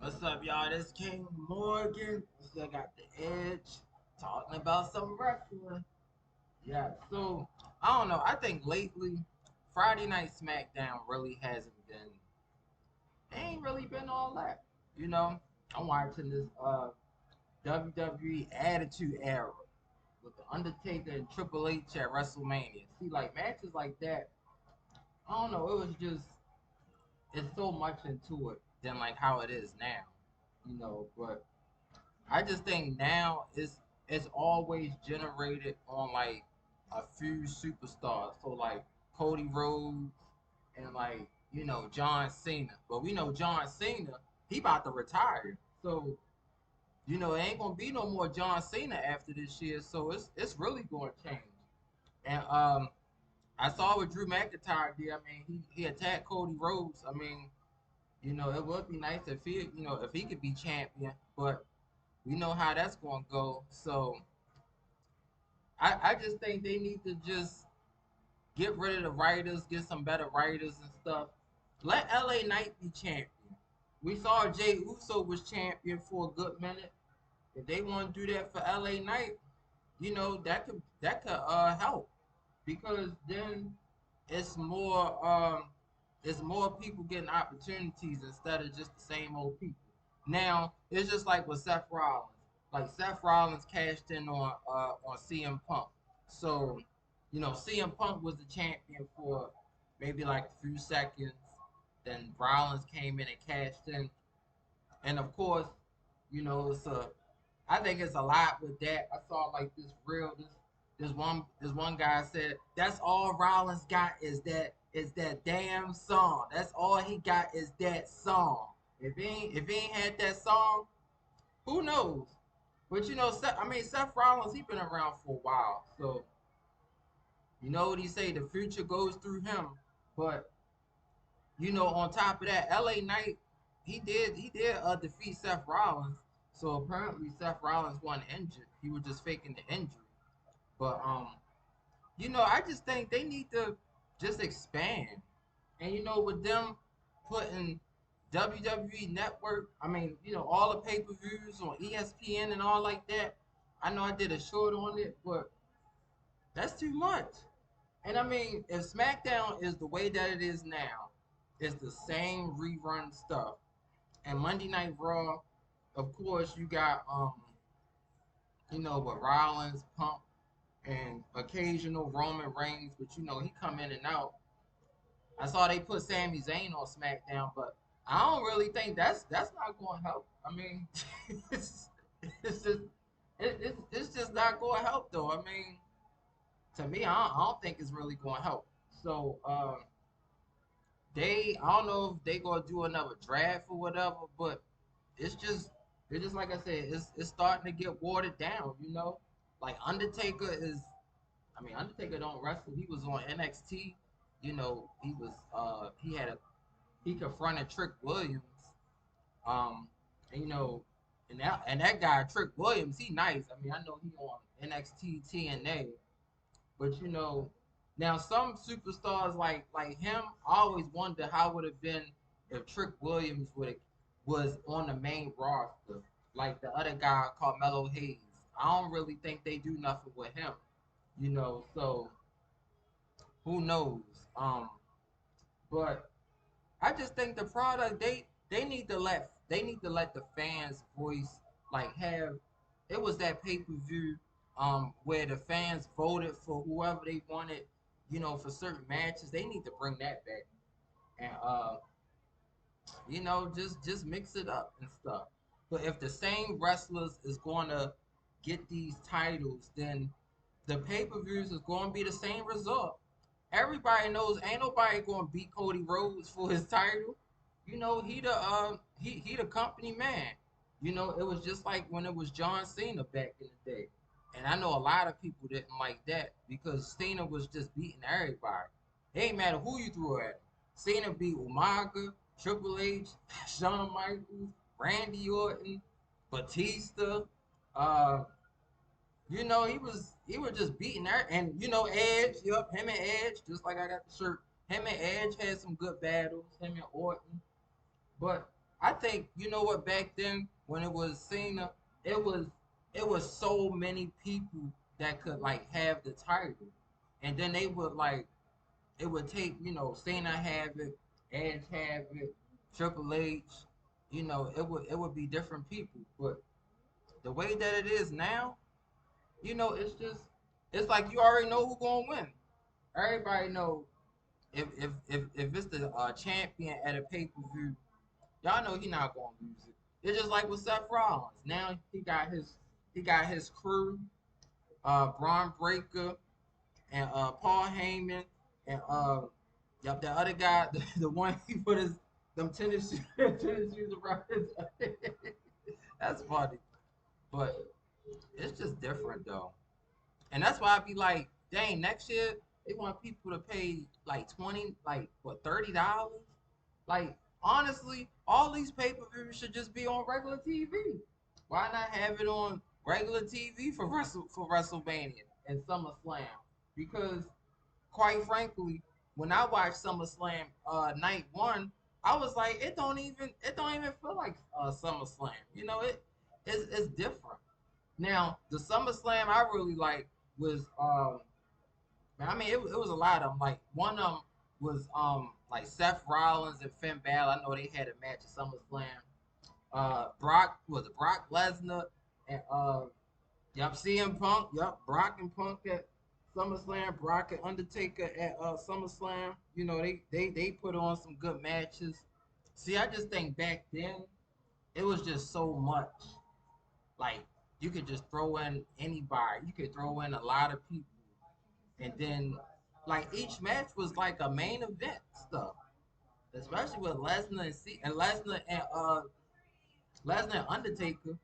What's up, y'all? This King Morgan. Still got the edge. Talking about some wrestling. Yeah, so I don't know. I think lately Friday Night SmackDown really hasn't been. It ain't really been all that. You know, I'm watching this WWE Attitude Era with the Undertaker and Triple H at WrestleMania. See, like matches like that. I don't know. It was just it's so much into it than like how it is now. But I just think now it's always generated on like a few superstars. So like Cody Rhodes and like John Cena. But we know John Cena he about to retire. So it ain't gonna be no more John Cena after this year. So it's really gonna change. And I saw what Drew McIntyre did. I mean he attacked Cody Rhodes. I mean it would be nice if he could be champion, but we know how that's gonna go. So I just think they need to just get rid of the writers, get some better writers and stuff. Let LA Knight be champion. We saw Jay Uso was champion for a good minute. If they want to do that for LA Knight, that could help because then it's more people getting opportunities instead of just the same old people. Now it's just like with Seth Rollins. Like Seth Rollins cashed in on CM Punk. So, CM Punk was the champion for maybe like a few seconds. Then Rollins came in and cashed in. And of course, it's a I think it's a lot with that. I saw like this one guy said that's all Rollins got is that damn song. That's all he got is that song. If he ain't had that song, who knows? But Seth Rollins he been around for a while, so you know what he say. The future goes through him. But on top of that, L.A. Knight he did defeat Seth Rollins. So apparently Seth Rollins wasn't injured. He was just faking the injury. But I just think they need to just expand. And with them putting WWE Network, I mean, all the pay-per-views on ESPN and all like that. I know I did a short on it, but that's too much. And I mean, if SmackDown is the way that it is now, it's the same rerun stuff. And Monday Night Raw, of course, you got with Rollins, Punk, and occasional Roman Reigns, but he come in and out. I saw they put Sami Zayn on SmackDown, but I don't really think that's not going to help. I mean, it's it's just it's just not going to help though. I mean, to me, I don't think it's really going to help. So I don't know if they gonna do another draft or whatever, but it's just like I said, it's starting to get watered down. Like Undertaker is. I mean, Undertaker don't wrestle. He was on NXT. He was he confronted Trick Williams. And, and that guy Trick Williams, he nice. I mean, I know he on NXT TNA, but now some superstars like him, I always wonder how would have been if Trick Williams would was on the main roster, like the other guy Carmelo Hayes. I don't really think they do nothing with him, so who knows? But I just think the product they need to let the fans voice like have it was that pay-per-view where the fans voted for whoever they wanted, for certain matches. They need to bring that back and just mix it up and stuff. But if the same wrestlers is going to get these titles, then the pay-per-views is going to be the same result. Everybody knows ain't nobody going to beat Cody Rhodes for his title. He the company man. It was just like when it was John Cena back in the day. And I know a lot of people didn't like that because Cena was just beating everybody. It ain't matter who you threw at him. Cena beat Umaga, Triple H, Shawn Michaels, Randy Orton, Batista. Uh, he was just beating her, and Edge. Yup, him and Edge. Just like I got the shirt. Him and Edge had some good battles. Him and Orton, but I think you know what back then when it was Cena, it was it was so many people that could like have the title, and then they would like it would take Cena have it, Edge have it, Triple H, it would be different people, but the way that it is now, it's like you already know who gonna win. Everybody know if it's the champion at a pay per view, y'all know he not gonna lose it. It's just like with Seth Rollins. Now he got his crew, Braun Breaker and Paul Heyman and yep, the other guy, the one he put his them tennis shoes, tennis shoes around his. That's funny, but it's just different though. And that's why I'd be like, dang, next year they want people to pay like 20, like what, $30? Like, honestly, all these pay-per-views should just be on regular TV. Why not have it on regular TV for WrestleMania and SummerSlam? Because quite frankly, when I watched SummerSlam night one, I was like, it don't even feel like SummerSlam. It's different. Now, the SummerSlam I really like was I mean it was a lot of them. Like one of them was like Seth Rollins and Finn Balor. I know they had a match at SummerSlam. Brock Lesnar and yep, CM Punk, yep, Brock and Punk at SummerSlam, Brock and Undertaker at SummerSlam. They put on some good matches. See, I just think back then it was just so much. Like you could just throw in anybody. You could throw in a lot of people, and then like each match was like a main event stuff. Especially with Lesnar and Undertaker.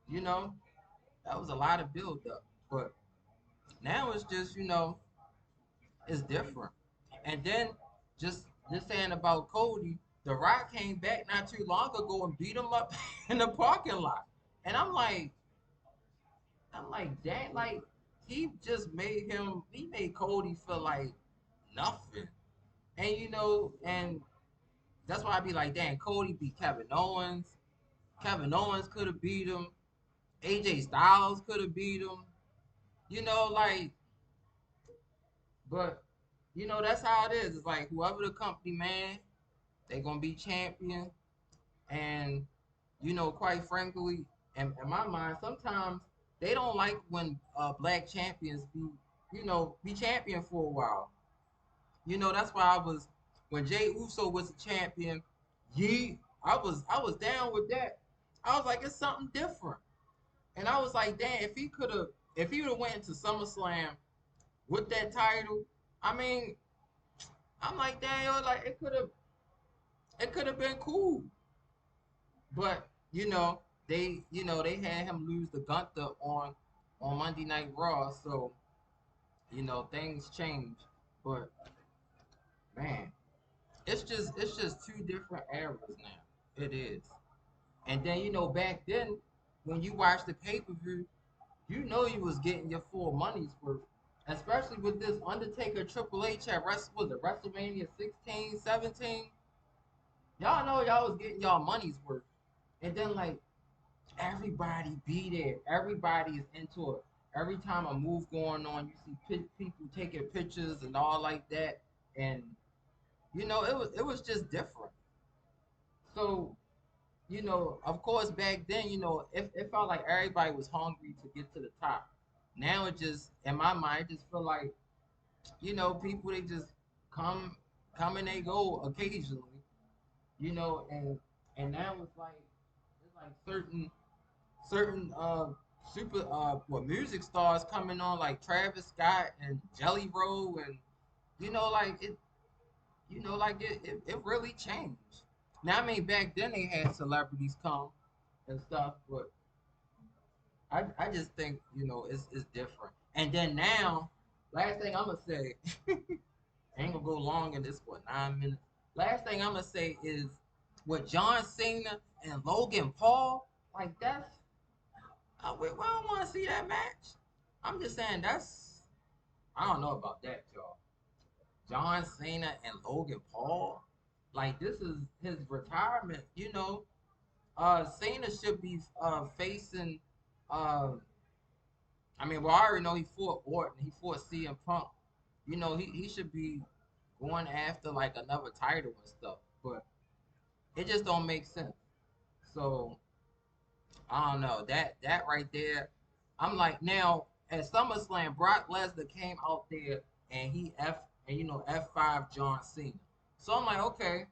You know that was a lot of build up. But now it's just it's different. And then just saying about Cody, The Rock came back not too long ago and beat him up in the parking lot. And I'm like, dang, like he made Cody feel like nothing. And that's why I be like, dang, Cody beat Kevin Owens. Kevin Owens could have beat him. AJ Styles could have beat him. Like, but that's how it is. It's like whoever the company man, they gonna be champion. And quite frankly, in my mind, sometimes they don't like when black champions be champion for a while. That's why I was when Jay Uso was a champion. I was down with that. I was like, it's something different, and I was like, damn, if he would have went into SummerSlam with that title, I mean, I'm like, damn, yo, like it could have been cool, but they had him lose the Gunther on Monday Night Raw, so things change, but man. It's just two different eras now. It is. And then back then when you watched the pay-per-view, you was getting your full money's worth. Especially with this Undertaker Triple H at WrestleMania 16, 17. Y'all know y'all was getting y'all money's worth. And then like everybody be there. Everybody is into it. Every time a move going on, you see people taking pictures and all like that. And it was just different. So of course, back then, it felt like everybody was hungry to get to the top. Now it just, in my mind, it just feel like, people they just come, come and they go occasionally, and now it's like certain super music stars coming on like Travis Scott and Jelly Roll and like it really changed. Now, I mean, back then they had celebrities come and stuff, but I just think it's different. And then now, last thing I'm gonna say, I ain't gonna go long in this for 9 minutes. Last thing I'm gonna say is with John Cena and Logan Paul, like that's we don't want to see that match. I'm just saying I don't know about that, y'all. John Cena and Logan Paul. Like this is his retirement. Cena should be facing. Uh, I mean, well, I already know he fought Orton. He fought CM Punk. He should be going after like another title and stuff. But it just don't make sense. So I don't know that right there. I'm like now at SummerSlam, Brock Lesnar came out there and he F5 John Cena. So I'm like, okay,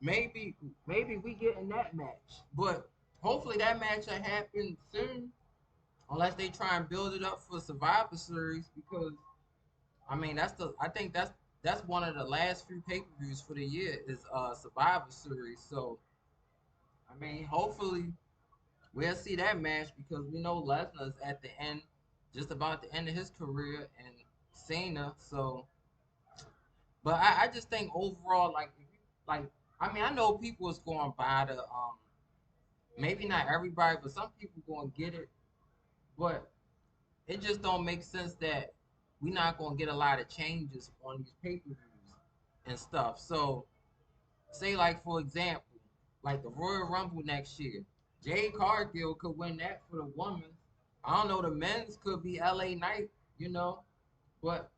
maybe we getting that match, but hopefully that match will happen soon, unless they try and build it up for Survivor Series because I mean I think that's one of the last few pay per views for the year is Survivor Series. So I mean hopefully we'll see that match because we know Lesnar's at the end, just about the end of his career, and Cena. So, but I just think overall, like, like I mean, I know people is going by the maybe not everybody, but some people going to get it, but it just don't make sense that we're not going to get a lot of changes on these pay per views and stuff. So, say like for example, like the Royal Rumble next year, Jade Cargill could win that for the women. I don't know, the men's could be LA Knight, but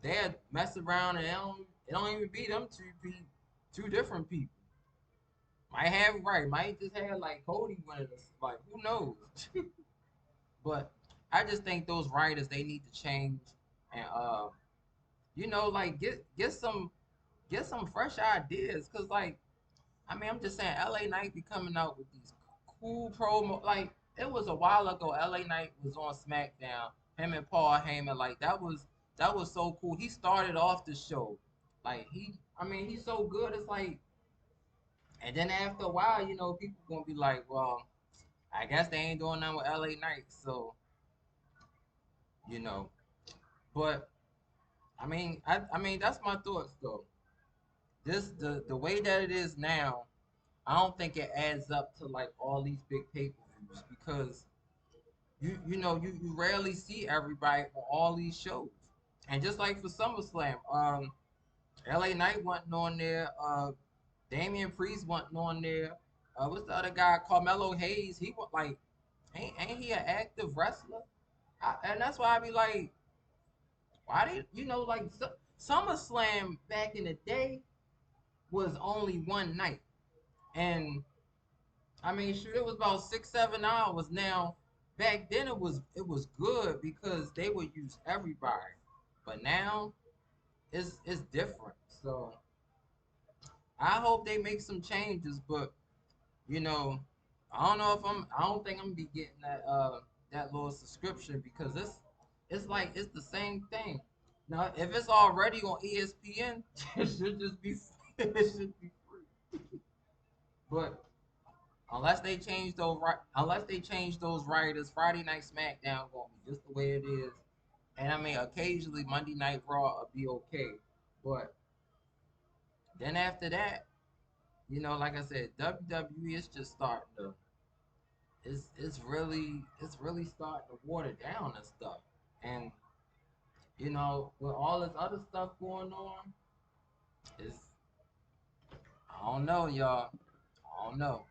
they'd mess around and it don't even be them two be two different people. Might have it right, might just have like Cody winning this, like who knows? But I just think those writers they need to change and like get some fresh ideas because like I mean, I'm just saying, LA Knight be coming out with these cool promo. Like it was a while ago, LA Knight was on SmackDown. Him and Paul Heyman, like that was so cool. He started off the show, like I mean, he's so good. It's like, and then after a while, people gonna be like, well, I guess they ain't doing nothing with LA Knight, so you know. But I mean, that's my thoughts though. The way that it is now, I don't think it adds up to like all these big pay per views because you rarely see everybody on all these shows. And just like for SummerSlam, LA Knight wasn't on there, Damian Priest wasn't on there. What's the other guy? Carmelo Hayes. He was like, ain't he an active wrestler? And that's why I be like, why did like SummerSlam back in the day was only one night, and I mean, shoot, it was about 6, 7 hours. Now, back then it was good because they would use everybody, but now it's different. So I hope they make some changes, but you know, I don't know if I don't think I'm gonna be getting that little subscription because it's like it's the same thing. Now, if it's already on ESPN, it should just be it should be free. But unless they change those writers, Friday Night SmackDown gonna be just the way it is. And I mean, occasionally Monday Night Raw will be okay, but then after that, like I said, WWE is just starting to. It's really starting to water down and stuff. And with all this other stuff going on, it's I don't know, y'all. I don't know.